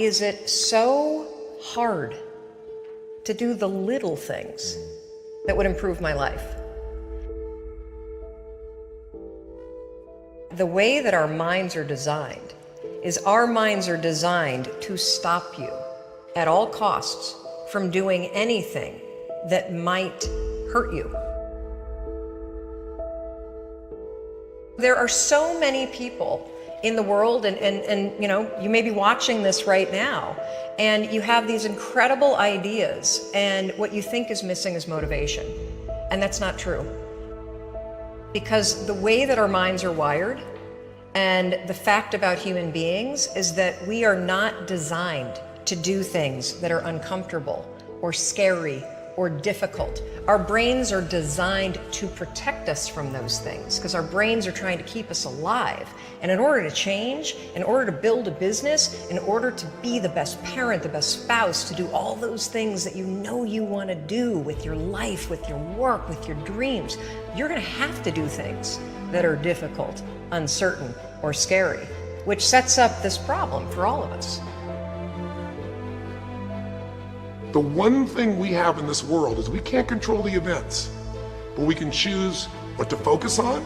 is it so hard to do the little things that would improve my life? The way that our minds are designed is our minds are designed to stop you at all costs from doing anything that might hurt you. There are so many people in the world, and you know, you may be watching this right now, and you have these incredible ideas, and what you think is missing is motivation. And that's not true. Because the way that our minds are wired, and the fact about human beings, is that we are not designed to do things that are uncomfortable or scary or difficult. Our brains are designed to protect us from those things because our brains are trying to keep us alive. And in order to change, in order to build a business, in order to be the best parent, the best spouse, to do all those things that you know you want to do with your life, with your work, with your dreams, you're going to have to do things that are difficult, uncertain, or scary, which sets up this problem for all of us. The one thing we have in this world is we can't control the events, but we can choose what to focus on,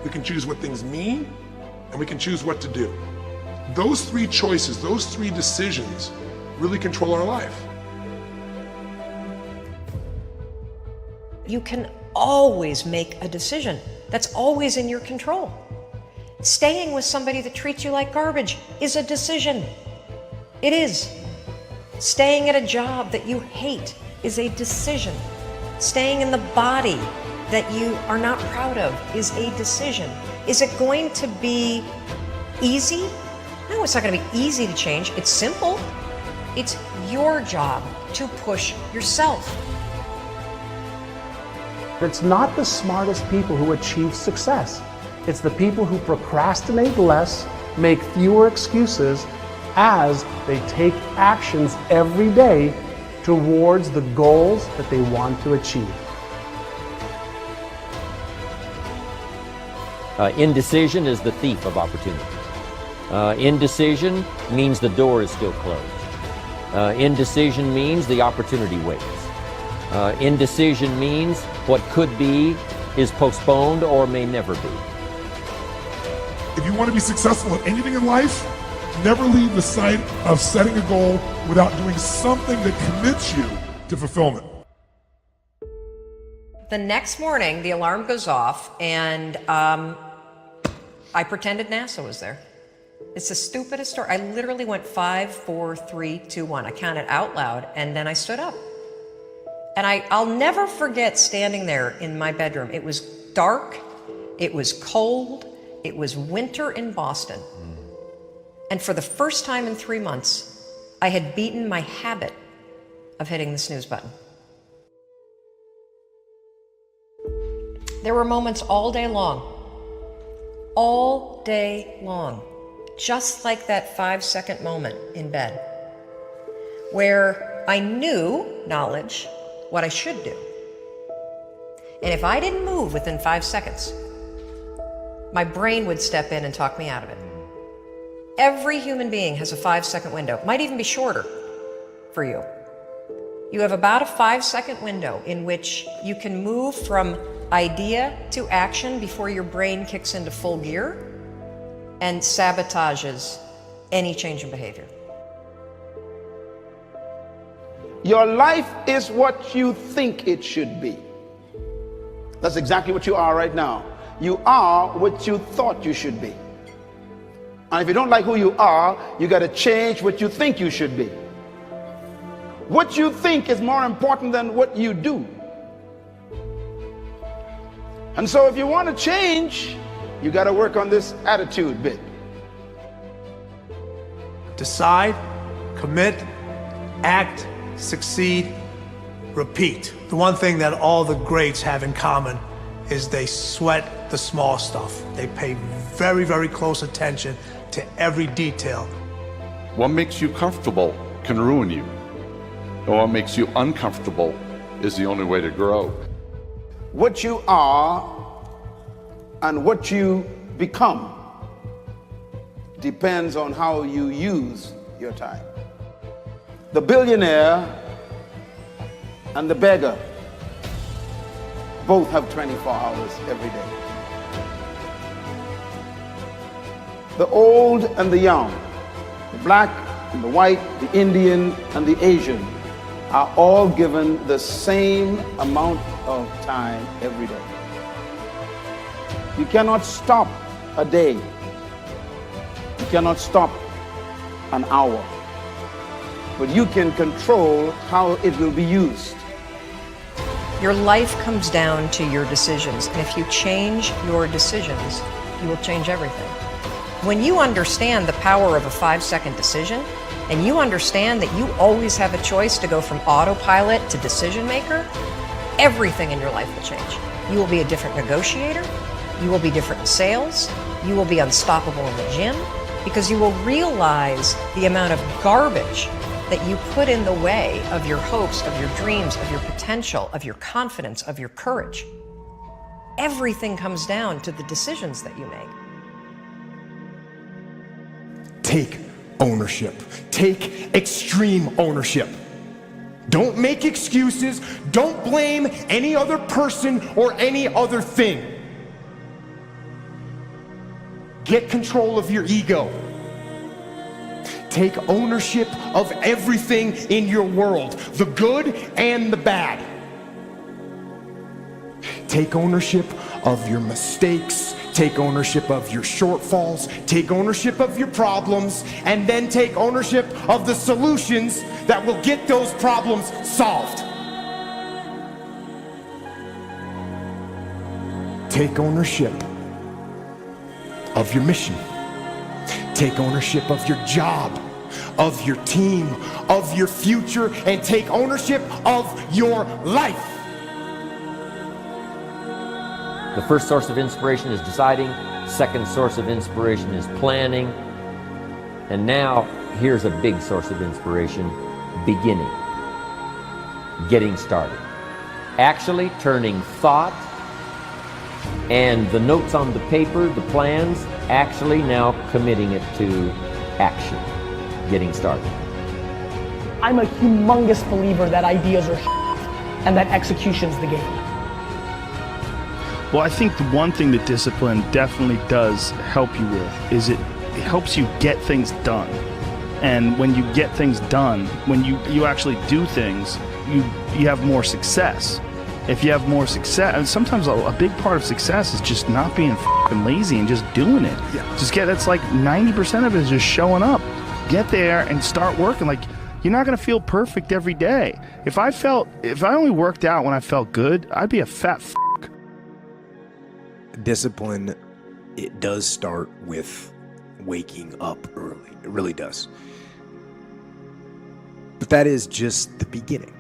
we can choose what things mean, and we can choose what to do. Those three choices, those three decisions really control our life. You can always make a decision. That's always in your control. Staying with somebody that treats you like garbage is a decision. It is. Staying at a job that you hate is a decision. Staying in the body that you are not proud of is a decision. Is it going to be easy? No, it's not going to be easy to change. It's simple. It's your job to push yourself. It's not the smartest people who achieve success. It's the people who procrastinate less, make fewer excuses, as they take actions every day towards the goals that they want to achieve. Indecision is the thief of opportunity. Indecision means the door is still closed. Indecision means the opportunity waits. Indecision means what could be is postponed or may never be. If you want to be successful at anything in life, never leave the sight of setting a goal without doing something that commits you to fulfillment. The next morning, the alarm goes off, and I pretended NASA was there. It's the stupidest story. I literally went 5, 4, 3, 2, 1. I counted out loud, and then I stood up. And I'll never forget standing there in my bedroom. It was dark, it was cold, it was winter in Boston. And for the first time in 3 months, I had beaten my habit of hitting the snooze button. There were moments all day long, just like that 5-second moment in bed, where I knew, knowledge, what I should do. And if I didn't move within 5 seconds, my brain would step in and talk me out of it. Every human being has a 5-second window. Might even be shorter for you. You have about a 5-second window in which you can move from idea to action before your brain kicks into full gear and sabotages any change in behavior. Your life is what you think it should be. That's exactly what you are right now. You are what you thought you should be. And if you don't like who you are, you got to change what you think you should be. What you think is more important than what you do. And so if you want to change, you got to work on this attitude bit. Decide, commit, act, succeed, repeat. The one thing that all the greats have in common is they sweat the small stuff. They pay very, very close attention to every detail. What makes you comfortable can ruin you. And what makes you uncomfortable is the only way to grow. What you are and what you become depends on how you use your time. The billionaire and the beggar both have 24 hours every day. The old and the young, the black and the white, the Indian and the Asian are all given the same amount of time every day. You cannot stop a day. You cannot stop an hour. But you can control how it will be used. Your life comes down to your decisions, and if you change your decisions, you will change everything. When you understand the power of a 5-second decision, and you understand that you always have a choice to go from autopilot to decision maker, everything in your life will change. You will be a different negotiator, you will be different in sales, you will be unstoppable in the gym, because you will realize the amount of garbage that you put in the way of your hopes, of your dreams, of your potential, of your confidence, of your courage. Everything comes down to the decisions that you make. Take ownership. Take extreme ownership. Don't make excuses. Don't blame any other person or any other thing. Get control of your ego. Take ownership of everything in your world, the good and the bad. Take ownership of your mistakes. Take ownership of your shortfalls. Take ownership of your problems. And then take ownership of the solutions that will get those problems solved. Take ownership of your mission. Take ownership of your job, of your team, of your future, and take ownership of your life. The first source of inspiration is deciding. Second source of inspiration is planning. And now, here's a big source of inspiration, beginning. Getting started. Actually turning thought and the notes on the paper, the plans, actually now committing it to action. Getting started. I'm a humongous believer that ideas are and that execution's the game. Well, I think the one thing that discipline definitely does help you with is it helps you get things done. And when you get things done, when you actually do things, you have more success. If you have more success, and sometimes a big part of success is just not being f***ing lazy and just doing it. Yeah. That's like 90% of it is just showing up. Get there and start working. Like, you're not gonna feel perfect every day. If I only worked out when I felt good, I'd be a fat f***. Discipline, it does start with waking up early. It really does. But that is just the beginning.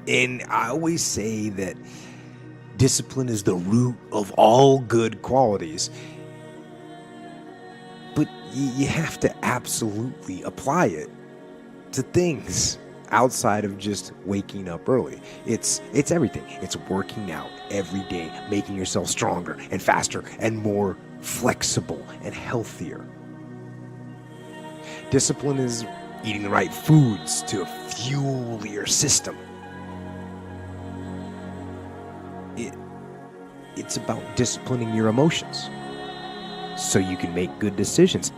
And I always say that discipline is the root of all good qualities. But you have to absolutely apply it to things outside of just waking up early. It's everything. It's working out every day, making yourself stronger and faster and more flexible and healthier. Discipline is eating the right foods to fuel your system. It's about disciplining your emotions so you can make good decisions.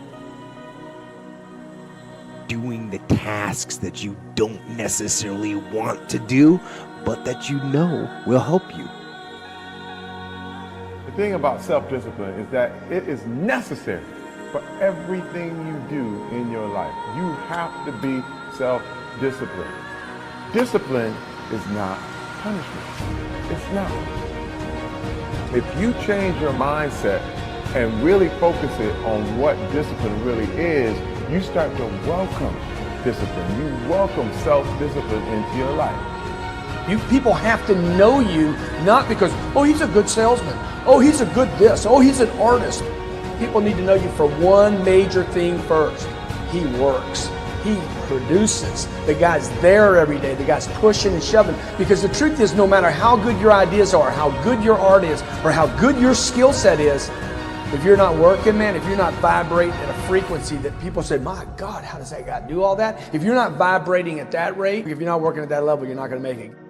Doing the tasks that you don't necessarily want to do, but that you know will help you. The thing about self-discipline is that it is necessary for everything you do in your life. You have to be self-disciplined. Discipline is not punishment. It's not. If you change your mindset and really focus it on what discipline really is, you start to welcome discipline. You welcome self-discipline into your life. People have to know you, not because, oh, he's a good salesman. Oh, he's a good this. Oh, he's an artist. People need to know you for one major thing first. He works. He produces. The guy's there every day. The guy's pushing and shoving. Because the truth is, no matter how good your ideas are, how good your art is, or how good your skill set is, If you're not working, man, if you're not vibrating at a frequency that people say, my God, how does that guy do all that? If you're not vibrating at that rate, if you're not working at that level, you're not going to make it.